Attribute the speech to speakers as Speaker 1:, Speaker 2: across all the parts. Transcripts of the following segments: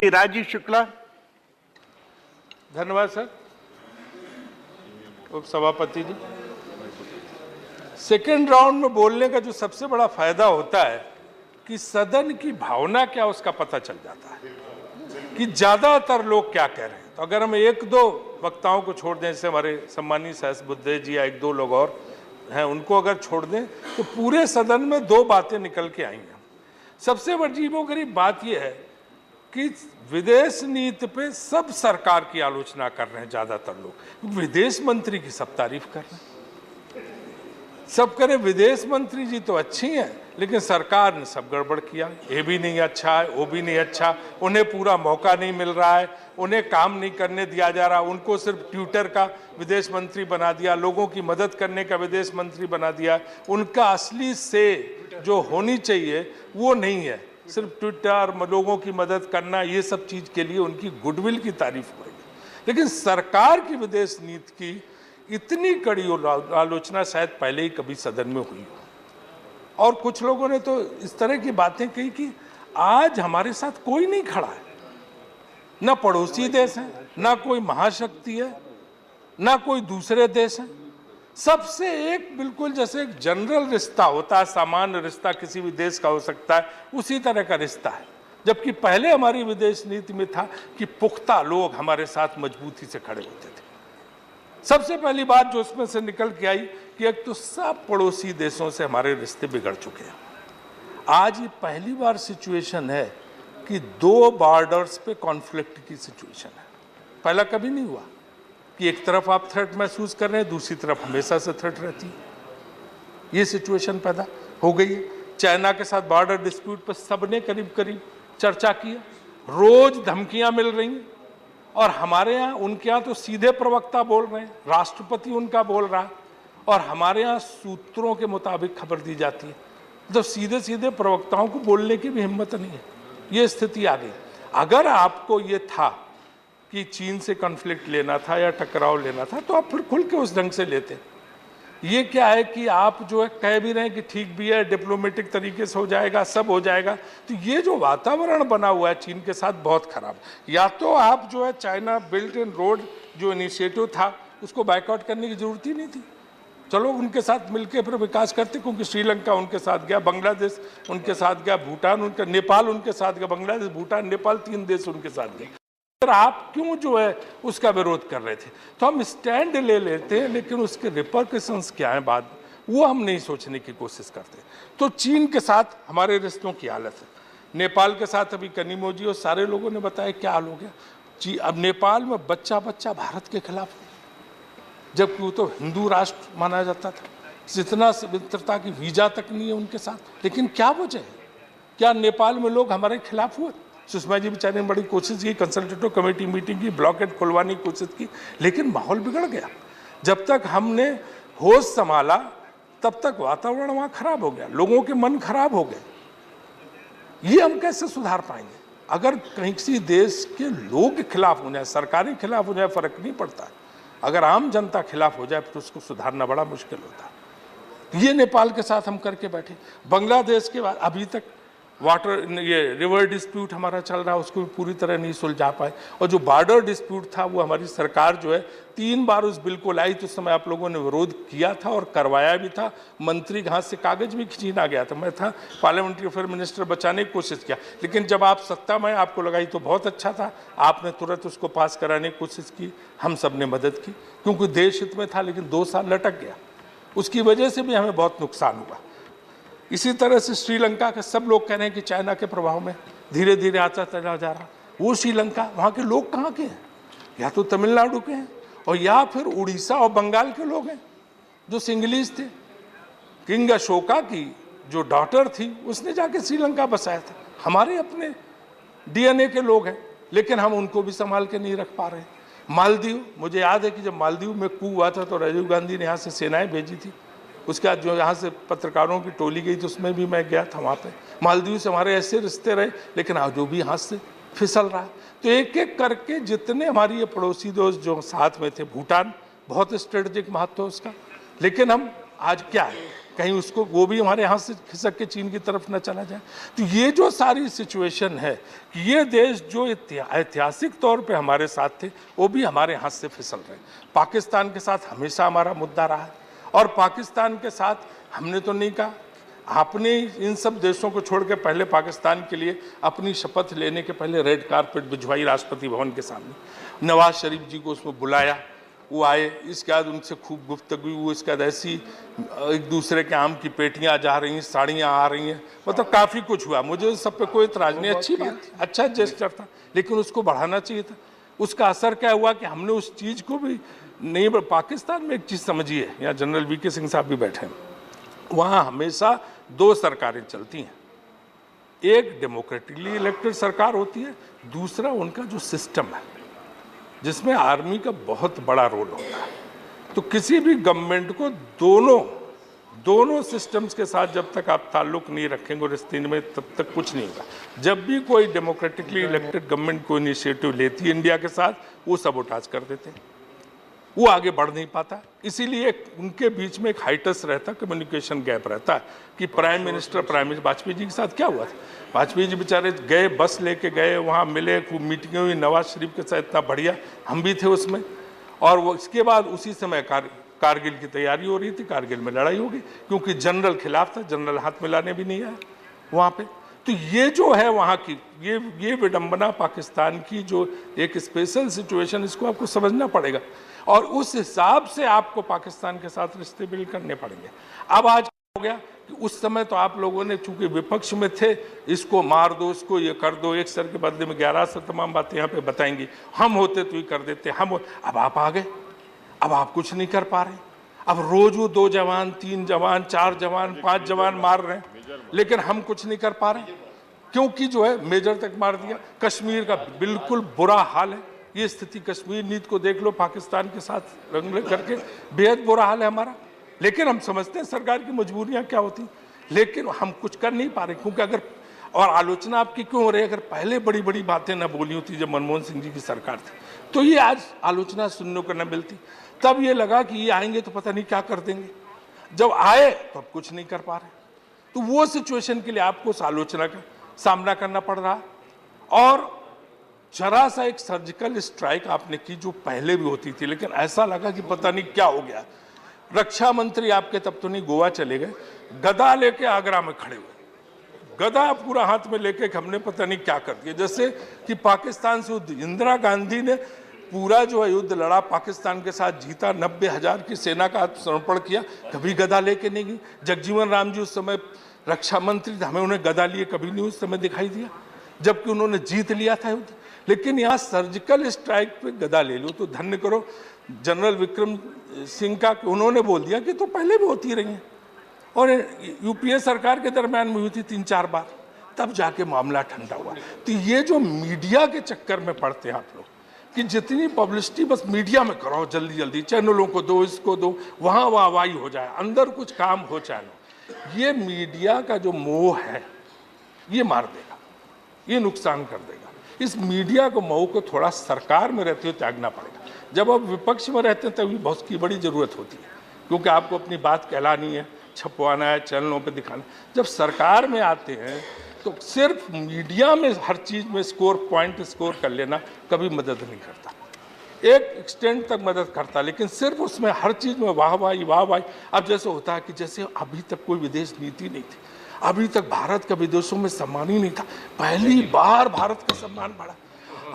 Speaker 1: राजीव शुक्ला।
Speaker 2: धन्यवाद सर। उप सभापति जी, सेकेंड राउंड में बोलने का जो सबसे बड़ा फायदा होता है कि सदन की भावना क्या उसका पता चल जाता है कि ज्यादातर लोग क्या कह रहे हैं। तो अगर हम एक दो वक्ताओं को छोड़ दें, जैसे हमारे सम्मानीय सहस बुद्धे जी या एक दो लोग और हैं, उनको अगर छोड़ दें तो पूरे सदन में दो बातें निकल के आई हैं। सबसे अजीबोगरीब बात यह है कि विदेश नीति पे सब सरकार की आलोचना कर रहे हैं ज्यादातर लोग, विदेश मंत्री की सब तारीफ कर रहे हैं। सब करें विदेश मंत्री जी तो अच्छी हैं, लेकिन सरकार ने सब गड़बड़ किया। ये भी नहीं अच्छा है, वो भी नहीं अच्छा, उन्हें पूरा मौका नहीं मिल रहा है, उन्हें काम नहीं करने दिया जा रहा, उनको सिर्फ ट्विटर का विदेश मंत्री बना दिया, लोगों की मदद करने का विदेश मंत्री बना दिया। उनका असली से जो होनी चाहिए वो नहीं है, सिर्फ ट्विटर, लोगों की मदद करना, ये सब चीज के लिए उनकी गुडविल की तारीफ हो रही है। लेकिन सरकार की विदेश नीति की इतनी कड़ी आलोचना शायद पहले ही कभी सदन में हुई हो। और कुछ लोगों ने तो इस तरह की बातें कही कि आज हमारे साथ कोई नहीं खड़ा है, ना पड़ोसी देश है, ना कोई महाशक्ति है, ना कोई दूसरे देश है। सबसे एक बिल्कुल जैसे एक जनरल रिश्ता होता है, सामान्य रिश्ता किसी भी देश का हो सकता है, उसी तरह का रिश्ता है। जबकि पहले हमारी विदेश नीति में था कि पुख्ता लोग हमारे साथ मजबूती से खड़े होते थे। सबसे पहली बात जो उसमें से निकल के आई कि एक तो सब पड़ोसी देशों से हमारे रिश्ते बिगड़ चुके हैं। आज ये पहली बार सिचुएशन है कि दो बॉर्डर्स पे कॉन्फ्लिक्ट की सिचुएशन है। पहला कभी नहीं हुआ कि एक तरफ आप थ्रेट महसूस कर रहे हैं, दूसरी तरफ हमेशा से थ्रेट रहती है। ये सिचुएशन पैदा हो गई है। चाइना के साथ बॉर्डर डिस्प्यूट पर सबने करीब करीब चर्चा किया, रोज धमकियां मिल रही हैं, और हमारे यहाँ उनके यहाँ तो सीधे प्रवक्ता बोल रहे हैं, राष्ट्रपति उनका बोल रहा है, और हमारे यहाँ सूत्रों के मुताबिक खबर दी जाती है। तो सीधे सीधे प्रवक्ताओं को बोलने की भी हिम्मत नहीं है। ये स्थिति आ गई। अगर आपको ये था कि चीन से कॉन्फ्लिक्ट लेना था या टकराव लेना था, तो आप फिर खुल के उस ढंग से लेते। ये क्या है कि आप जो है कह भी रहे हैं कि ठीक भी है, डिप्लोमेटिक तरीके से हो जाएगा, सब हो जाएगा। तो ये जो वातावरण बना हुआ है चीन के साथ बहुत खराब। या तो आप जो है चाइना बेल्ट एंड रोड जो इनिशिएटिव था उसको बायकॉट करने की जरूरत ही नहीं थी। चलो उनके साथ मिलकर फिर विकास करते, क्योंकि श्रीलंका उनके साथ गया, बांग्लादेश उनके साथ गया, भूटान उनका, नेपाल उनके साथ गया, बांग्लादेश, भूटान, नेपाल, 3 देश उनके साथ गए। आप क्यों जो है उसका विरोध कर रहे थे? तो हम स्टैंड ले लेते हैं, लेकिन उसके रिपरकशंस क्या है बाद वो हम नहीं सोचने की कोशिश करते। तो चीन के साथ हमारे रिश्तों की हालत है। नेपाल के साथ अभी कनिमोजी और सारे लोगों ने बताया क्या हाल हो गया। अब नेपाल में बच्चा बच्चा भारत के खिलाफ, जबकि वो तो हिंदू राष्ट्र माना जाता था, जितना मित्रता की वीजा तक नहीं है उनके साथ। लेकिन क्या वजह है? क्या नेपाल में लोग हमारे खिलाफ हुए? सुषमा जी बेचारे ने बड़ी कोशिश की, कंसल्टेटिव कमेटी मीटिंग की, ब्लॉकेट खुलवाने की कोशिश की, लेकिन माहौल बिगड़ गया। जब तक हमने होश संभाला तब तक वातावरण वहाँ खराब हो गया, लोगों के मन खराब हो गए। ये हम कैसे सुधार पाएंगे? अगर कहीं किसी देश के लोग खिलाफ हो जाए, सरकारें खिलाफ हो जाए, फर्क नहीं पड़ता। अगर आम जनता खिलाफ हो जाए तो उसको सुधारना बड़ा मुश्किल होता है। ये नेपाल के साथ हम करके बैठे। बांग्लादेश के बाद अभी तक वाटर ये रिवर डिस्प्यूट हमारा चल रहा है, उसको भी पूरी तरह नहीं सुलझा पाए। और जो बॉर्डर डिस्प्यूट था वो हमारी सरकार जो है 3 बार उस बिल को लाई, तो उस समय आप लोगों ने विरोध किया था और करवाया भी था। मंत्री के हाथ से कागज भी खींचा गया था, मैं था पार्लियामेंट्री अफेयर मिनिस्टर, बचाने की कोशिश किया। लेकिन जब आप सत्ता में आपको लगाई तो बहुत अच्छा था, आपने तुरंत उसको पास कराने की कोशिश की, हम सब ने मदद की, क्योंकि देश हित में था। लेकिन 2 साल लटक गया, उसकी वजह से भी हमें बहुत नुकसान हुआ। इसी तरह से श्रीलंका के सब लोग कह रहे हैं कि चाइना के प्रभाव में धीरे धीरे आता चला जा रहा। वो श्रीलंका, वहाँ के लोग कहाँ के हैं? या तो तमिलनाडु के हैं, और या फिर उड़ीसा और बंगाल के लोग हैं जो सिंगलीज थे। किंग अशोका की जो डॉटर थी उसने जाके श्रीलंका बसाया था। हमारे अपने DNA के लोग हैं, लेकिन हम उनको भी संभाल के नहीं रख पा रहे। मालदीव, मुझे याद है कि जब मालदीव में कू हुआ था तो राजीव गांधी ने यहाँ से सेनाएं भेजी थी। उसके बाद जो यहाँ से पत्रकारों की टोली गई तो उसमें भी मैं गया था। वहाँ पे मालदीव से हमारे ऐसे रिश्ते रहे, लेकिन आज जो भी हाथ से फिसल रहा है। तो एक एक करके जितने हमारी ये पड़ोसी दोस्त जो साथ में थे, भूटान बहुत स्ट्रेटेजिक महत्व है उसका, लेकिन हम आज क्या है, कहीं उसको वो भी हमारे यहाँ से खिसक के चीन की तरफ न चला जाए। तो ये जो सारी सिचुएशन है कि ये देश जो ऐतिहासिक तौर पे हमारे साथ थे वो भी हमारे हाथ से फिसल रहे। पाकिस्तान के साथ हमेशा हमारा मुद्दा रहा है और पाकिस्तान के साथ हमने तो नहीं कहा, आपने इन सब देशों को छोड़ के पहले पाकिस्तान के लिए अपनी शपथ लेने के पहले रेड कारपेट बिछवाई राष्ट्रपति भवन के सामने, नवाज शरीफ जी को उसमें बुलाया, वो आए, इसके बाद उनसे खूब गुफ्तगू हुई, इसके बाद ऐसी एक दूसरे के आम की पेटियां जा रही हैं, साड़ियां आ रही हैं, मतलब काफ़ी कुछ हुआ। मुझे सब पे कोई इतराज नहीं, अच्छी बात, अच्छा जेस्चर था, लेकिन उसको बढ़ाना चाहिए था। उसका असर क्या हुआ कि हमने उस चीज़ को भी नहीं। पाकिस्तान में एक चीज़ समझिए, यहाँ जनरल वीके सिंह साहब भी बैठे हैं, वहाँ हमेशा दो सरकारें चलती हैं, एक डेमोक्रेटिकली इलेक्टेड सरकार होती है, दूसरा उनका जो सिस्टम है जिसमें आर्मी का बहुत बड़ा रोल होता है। तो किसी भी गवर्नमेंट को दोनों सिस्टम्स के साथ जब तक आप ताल्लुक नहीं रखेंगे रिश्ते में, तब तक कुछ नहीं होगा। जब भी कोई डेमोक्रेटिकली इलेक्टेड गवर्नमेंट को इनिशिएटिव लेती है इंडिया के साथ, वो सबोटाज कर देते हैं, वो आगे बढ़ नहीं पाता। इसीलिए उनके बीच में एक हाइटस रहता, कम्युनिकेशन गैप रहता कि प्राइम मिनिस्टर वाजपेयी जी के साथ क्या हुआ था। वाजपेयी जी बेचारे गए, बस लेके गए, वहाँ मिले, खूब मीटिंगें हुई, नवाज शरीफ के साथ इतना बढ़िया, हम भी थे उसमें। और वो इसके बाद उसी समय कारगिल की तैयारी हो रही थी, कारगिल में लड़ाई हो गई क्योंकि जनरल खिलाफ था, जनरल हाथ मिलाने भी नहीं आया वहाँ पे। तो ये जो है वहाँ की ये विडंबना पाकिस्तान की जो एक स्पेशल सिचुएशन, इसको आपको समझना पड़ेगा और उस हिसाब से आपको पाकिस्तान के साथ रिश्ते बिल्ड करने पड़ेंगे। अब आज हो गया कि उस समय तो आप लोगों ने चूंकि विपक्ष में थे, इसको मार दो, इसको ये कर दो, एक सर के बदले में 11 सर तमाम बातें यहाँ पे बताएंगी, हम होते तो ये कर देते, अब आप आ गए, अब आप कुछ नहीं कर पा रहे। अब रोज वो 2 जवान, 3 जवान, 4 जवान, 5 जवान मार रहे हैं, लेकिन हम कुछ नहीं कर पा रहे क्योंकि जो है मेजर तक मार दिया। कश्मीर का बिल्कुल बुरा हाल है, ये स्थिति कश्मीर नीति को देख लो, पाकिस्तान के साथ रंग करके बेहद बुरा हाल है हमारा। लेकिन हम समझते हैं सरकार की मजबूरियां क्या होती, लेकिन हम कुछ कर नहीं पा रहे क्योंकि अगर, और आलोचना आपकी क्यों हो रही है, अगर पहले बड़ी बड़ी बातें ना बोली होती जब मनमोहन सिंह जी की सरकार थी तो ये आज आलोचना सुनने को न मिलती। तब ये लगा कि ये आएंगे तो पता नहीं क्या कर देंगे, जब आए तो अब कुछ नहीं कर पा रहे। तो वो सिचुएशन के लिए आपको उस आलोचना का सामना करना पड़ रहा। और जरा सा एक सर्जिकल स्ट्राइक आपने की जो पहले भी होती थी, लेकिन ऐसा लगा कि पता नहीं क्या हो गया। रक्षा मंत्री आपके तब तो नहीं गोवा चले गए, गदा लेके आगरा में खड़े हुए, गदा पूरा हाथ में लेके हमने पता नहीं क्या कर दिया। जैसे कि पाकिस्तान से युद्ध, इंदिरा गांधी ने पूरा जो है युद्ध लड़ा, पाकिस्तान के साथ जीता, 90,000 की सेना का समर्पण किया, कभी गदा लेके नहीं गई। जगजीवन राम जी उस समय रक्षा मंत्री थे, हमें उन्हें गदा लिए कभी नहीं उस समय दिखाई दिया, जबकि उन्होंने जीत लिया था युद्ध। लेकिन यहाँ सर्जिकल स्ट्राइक पे गदा ले लो, तो धन्य करो जनरल विक्रम सिंह का, उन्होंने बोल दिया कि तो पहले भी होती रही हैं और यूपीए सरकार के दरम्यान में हुई थी 3-4 बार, तब जाके मामला ठंडा हुआ। तो ये जो मीडिया के चक्कर में पड़ते हैं आप लोग कि जितनी पब्लिसिटी बस मीडिया में कराओ, जल्दी जल्दी चैनलों को दो, इसको दो, वहाँ वाहवाही हो जाए, अंदर कुछ काम हो चाहे, ये मीडिया का जो मोह है ये मार देगा, ये नुकसान कर देगा। इस मीडिया को मोह को थोड़ा सरकार में रहते हुए त्यागना पड़ेगा। जब आप विपक्ष में रहते हैं तभी बहुत की बड़ी ज़रूरत होती है, क्योंकि आपको अपनी बात कहलानी है, छपवाना है, चैनलों पे दिखाना। जब सरकार में आते हैं तो सिर्फ मीडिया में हर चीज़ में पॉइंट स्कोर कर लेना कभी मदद नहीं करता। एक एक्सटेंट तक मदद करता, लेकिन सिर्फ उसमें हर चीज़ में वाहवाही। अब जैसे होता है कि जैसे अभी तक कोई विदेश नीति नहीं थी, अभी तक भारत का विदेशों में सम्मान ही नहीं था, पहली बार भारत का सम्मान बढ़ा।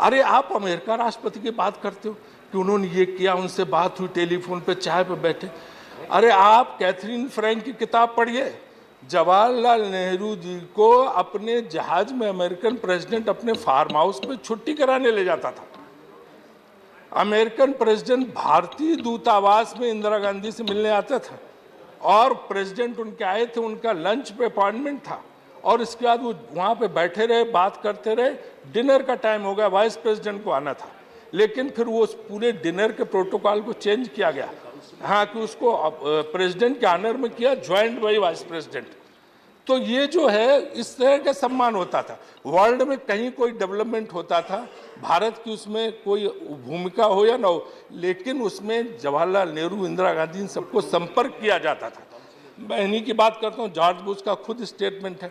Speaker 2: अरे आप अमेरिका राष्ट्रपति की बात करते हो कि उन्होंने ये किया, उनसे बात हुई, टेलीफोन पे चाय पे बैठे। अरे आप कैथरीन फ्रैंक की किताब पढ़िए, जवाहरलाल नेहरू जी को अपने जहाज में अमेरिकन प्रेसिडेंट अपने फार्म हाउस पे छुट्टी कराने ले जाता था। अमेरिकन प्रेसिडेंट भारतीय दूतावास में इंदिरा गांधी से मिलने आता था और प्रेसिडेंट उनके आए थे, उनका लंच पे अपॉइंटमेंट था और इसके बाद वो वहाँ पे बैठे रहे, बात करते रहे। डिनर का टाइम हो गया, वाइस प्रेसिडेंट को आना था, लेकिन फिर वो उस पूरे डिनर के प्रोटोकॉल को चेंज किया गया, हाँ, कि उसको प्रेसिडेंट के ऑनर में किया, ज्वाइंट बाई वाइस प्रेसिडेंट। तो ये जो है इस तरह का सम्मान होता था। वर्ल्ड में कहीं कोई डेवलपमेंट होता था, भारत की उसमें कोई भूमिका हो या ना हो, लेकिन उसमें जवाहरलाल नेहरू, इंदिरा गांधी, इन सबको संपर्क किया जाता था। मैं इन्हीं की बात करता हूँ। जॉर्ज बुश का खुद स्टेटमेंट है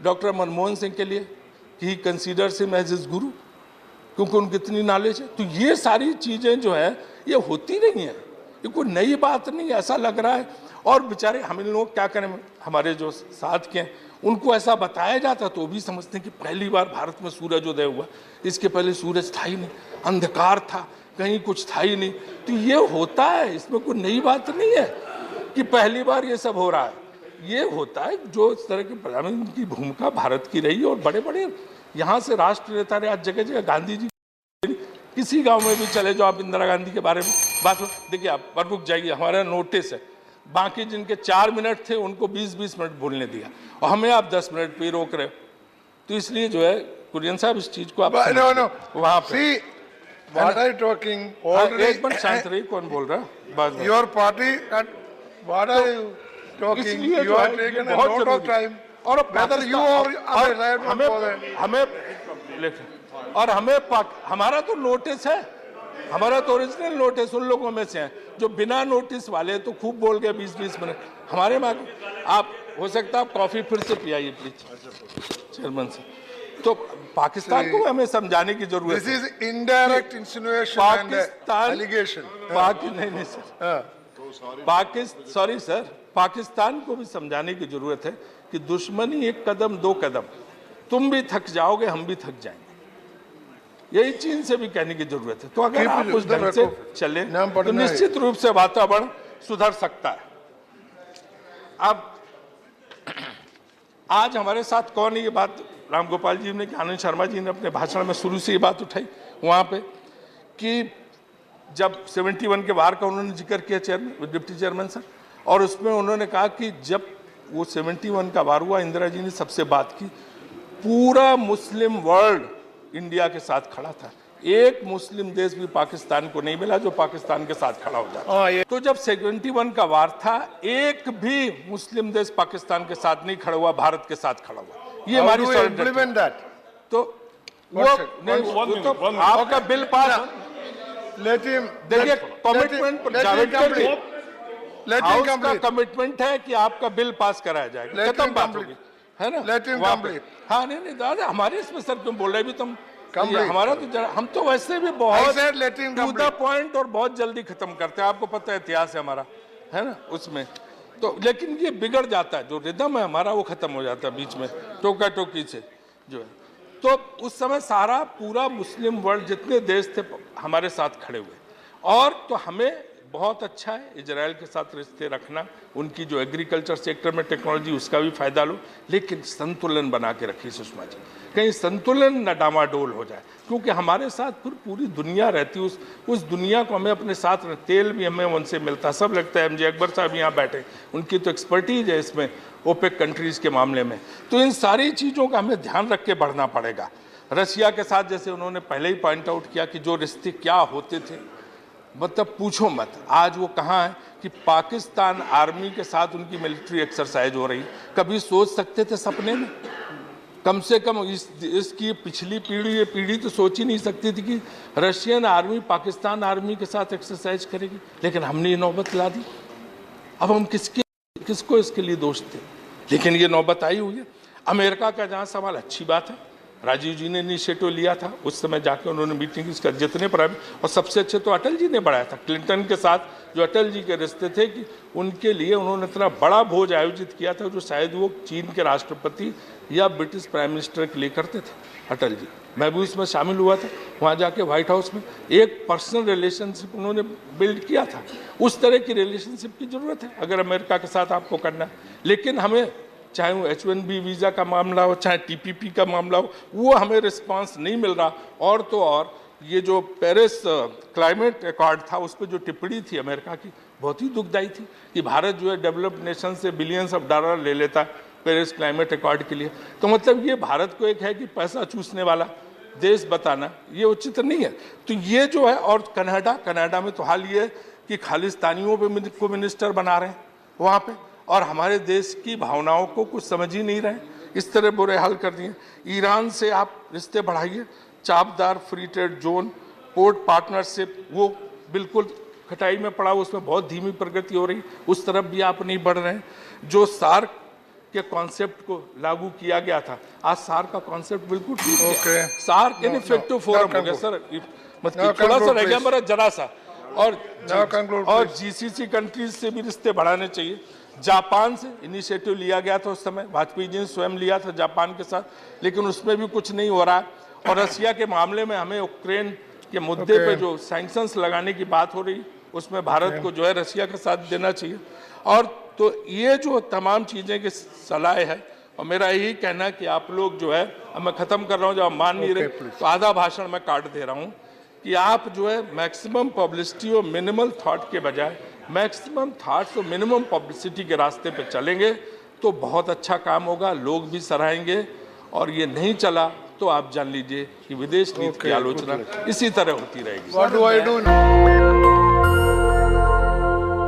Speaker 2: डॉक्टर मनमोहन सिंह के लिए कि ही कंसीडर्स हिम एज हिज गुरु, क्योंकि उनकी इतनी नॉलेज है। तो ये सारी चीज़ें जो है ये होती नहीं है, ये कोई नई बात नहीं है, ऐसा लग रहा है। और बेचारे हम इन लोग क्या करें, हमारे जो साथ के हैं उनको ऐसा बताया जाता तो भी समझते हैं कि पहली बार भारत में सूरज उदय हुआ, इसके पहले सूरज था ही नहीं, अंधकार था, कहीं कुछ था ही नहीं। तो ये होता है, इसमें कोई नई बात नहीं है कि पहली बार ये सब हो रहा है। ये होता है जो इस तरह के प्रधानमंत्री की भूमिका भारत की रही और बड़े बड़े यहाँ से राष्ट्र नेता रहे, आज जगह जगह गांधी जी, किसी गांव में भी चले जाओ आप, इंदिरा गांधी के बारे में बात हो, देखिए आप पर रुक जाइए, हमारा नोटिस है, बाकी जिनके 4 मिनट थे उनको 20-20 मिनट बोलने दिया और हमें आप 10 मिनट पे रोक रहे हो। तो इसलिए जो है कुरियन साहब इस चीज को आप वहां पे
Speaker 1: What are you talking?
Speaker 2: एक मिनट शांत रहिए, कौन बोल रहा है?
Speaker 1: Your party and what are you talking? You are taken a lot of time.
Speaker 2: और
Speaker 1: whether you or
Speaker 2: हमें हमारा तो नोटिस है, हमारा तो ओरिजिनल नोटिस उन लोगों में से है जो बिना नोटिस वाले तो खूब बोल गए 20-20 मिनट हमारे में। आप हो सकता है आप कॉफी फिर से पियाइए प्लीज चेयरमैन से। तो पाकिस्तान को हमें समझाने की जरूरत है।
Speaker 1: This is indirect insinuation and allegation.
Speaker 2: नहीं सर, सॉरी सर, पाकिस्तान को भी समझाने की जरूरत है कि दुश्मनी एक कदम 2 कदम, तुम भी थक जाओगे हम भी थक जाएंगे, यही चीन से भी कहने की जरूरत है। तो अगर आप उस ढंग से चले तो निश्चित रूप से वातावरण सुधर सकता है। अब आज हमारे साथ कौन है, ये बात रामगोपाल जी ने, आनंद शर्मा जी ने अपने भाषण में शुरू से ये बात उठाई वहाँ पे कि जब 71 के वार का उन्होंने जिक्र किया चेयरमैन, डिप्टी चेयरमैन सर, और उसमें उन्होंने कहा कि जब वो 71 का वार हुआ इंदिरा जी ने सबसे बात की, पूरा मुस्लिम वर्ल्ड इंडिया के साथ खड़ा था, एक मुस्लिम देश भी पाकिस्तान को नहीं मिला जो पाकिस्तान के साथ खड़ा हो जाता। तो जब 71 का वार था एक भी मुस्लिम देश पाकिस्तान के साथ नहीं खड़ा हुआ, भारत के साथ खड़ा हुआ। ये हमारी तो वो आपका बिल पास, देखिए कमिटमेंट का कमिटमेंट है कि आपका बिल पास कराया जाएगा, खत्म बात होगी, है ना। हाँ नहीं दादा, हमारे इसमें सर क्यों बोल रहे भी तुम, हमारा तो हम तो वैसे भी बहुत टू द पॉइंट और बहुत जल्दी खत्म करते हैं, आपको पता है इतिहास है हमारा, है ना उसमें। तो लेकिन ये बिगड़ जाता है, जो रिदम है हमारा वो खत्म हो जाता है बीच में टोका टोकी से जो है। तो उस समय सारा पूरा मुस्लिम वर्ल्ड जितने देश थे हमारे साथ खड़े हुए, और तो हमें बहुत अच्छा है इजराइल के साथ रिश्ते रखना, उनकी जो एग्रीकल्चर सेक्टर में टेक्नोलॉजी उसका भी फायदा लो, लेकिन संतुलन बना के रखिए सुषमा जी, कहीं संतुलन न डामाडोल हो जाए, क्योंकि हमारे साथ फिर पूरी दुनिया रहती है, उस दुनिया को हमें अपने साथ, तेल भी हमें उनसे मिलता, सब लगता है। MJ अकबर साहब यहाँ बैठे, उनकी तो एक्सपर्टीज है इसमें ओपेक कंट्रीज़ के मामले में। तो इन सारी चीज़ों का हमें ध्यान रख के बढ़ना पड़ेगा। रशिया के साथ जैसे उन्होंने पहले ही पॉइंट आउट किया कि जो रिश्ते क्या होते थे, मतलब पूछो मत, आज वो कहाँ है कि पाकिस्तान आर्मी के साथ उनकी मिलिट्री एक्सरसाइज हो रही। कभी सोच सकते थे सपने में, कम से कम इसकी पिछली पीढ़ी तो सोच ही नहीं सकती थी कि रशियन आर्मी पाकिस्तान आर्मी के साथ एक्सरसाइज करेगी, लेकिन हमने ये नौबत ला दी। अब हम किसको इसके लिए दोष थे, लेकिन ये नौबत आई हुई है। अमेरिका का जहाँ सवाल, अच्छी बात है, राजीव जी ने इनिशिएटिव लिया था, उस समय जाके उन्होंने मीटिंग कर, जितने प्राइवेट, और सबसे अच्छे तो अटल जी ने बढ़ाया था क्लिंटन के साथ, जो अटल जी के रिश्ते थे कि उनके लिए उन्होंने इतना बड़ा भोज आयोजित किया था जो शायद वो चीन के राष्ट्रपति या ब्रिटिश प्राइम मिनिस्टर के लिए करते थे अटल जी। मैं भी उसमें शामिल हुआ था, वहाँ जाके व्हाइट हाउस में एक पर्सनल रिलेशनशिप उन्होंने बिल्ड किया था। उस तरह की रिलेशनशिप की ज़रूरत है अगर अमेरिका के साथ आपको करना है। लेकिन हमें चाहे वो H1B वीज़ा का मामला हो, चाहे TPP का मामला हो, वो हमें रिस्पांस नहीं मिल रहा। और तो और ये जो पेरिस क्लाइमेट अकॉर्ड था, उस पर जो टिप्पणी थी अमेरिका की, बहुत ही दुखदायी थी कि भारत जो है डेवलप्ड नेशन से बिलियंस ऑफ डॉलर ले लेता है पेरिस क्लाइमेट अकॉर्ड के लिए। तो मतलब ये भारत को एक है कि पैसा चूसने वाला देश बताना, ये उचित नहीं है। तो ये जो है, और कनाडा में तो हाल ये है कि खालिस्तानियों को मिनिस्टर बना रहे हैं वहाँ पे, और हमारे देश की भावनाओं को कुछ समझ ही नहीं रहे, इस तरह बुरे हाल कर दिए। ईरान से आप रिश्ते बढ़ाइए, चापदार free trade zone, port partnership, वो बिल्कुल खटाई में पड़ा उसमें बहुत धीमी प्रगति हो रही, उस तरफ भी आप नहीं बढ़ रहे हैं। जो सार्क के कॉन्सेप्ट को लागू किया गया था, आज सार्क का कॉन्सेप्ट बिल्कुल ठीक है।
Speaker 1: Okay.
Speaker 2: सार्क इनफेक्टिव फोरम हो गया सर, थोड़ा सा रह गया मेरा जरा सा। और जीसीसी कंट्रीज से भी रिश्ते बढ़ाने चाहिए। जापान से इनिशिएटिव लिया गया था उस समय, वाजपेयी जी ने स्वयं लिया था जापान के साथ, लेकिन उसमें भी कुछ नहीं हो रहा। और रसिया के मामले में हमें यूक्रेन के मुद्दे पे जो सैंक्शंस लगाने की बात हो रही, उसमें भारत को जो है रसिया का साथ देना चाहिए। और तो ये जो तमाम चीज़ें की सलाह है, और मेरा यही कहना है कि आप लोग जो है, अब मैं ख़त्म कर रहा हूँ, जब आप मान नहीं रहे तो आधा भाषण मैं काट दे रहा हूँ, कि आप जो है मैक्सिमम पब्लिसिटी और मिनिमल थॉट के बजाय मैक्सिमम थॉट्स और मिनिमम पब्लिसिटी के रास्ते पे चलेंगे तो बहुत अच्छा काम होगा, लोग भी सराहेंगे। और ये नहीं चला तो आप जान लीजिए कि विदेश नीति की आलोचना इसी तरह होती रहेगी।
Speaker 1: What do I do now?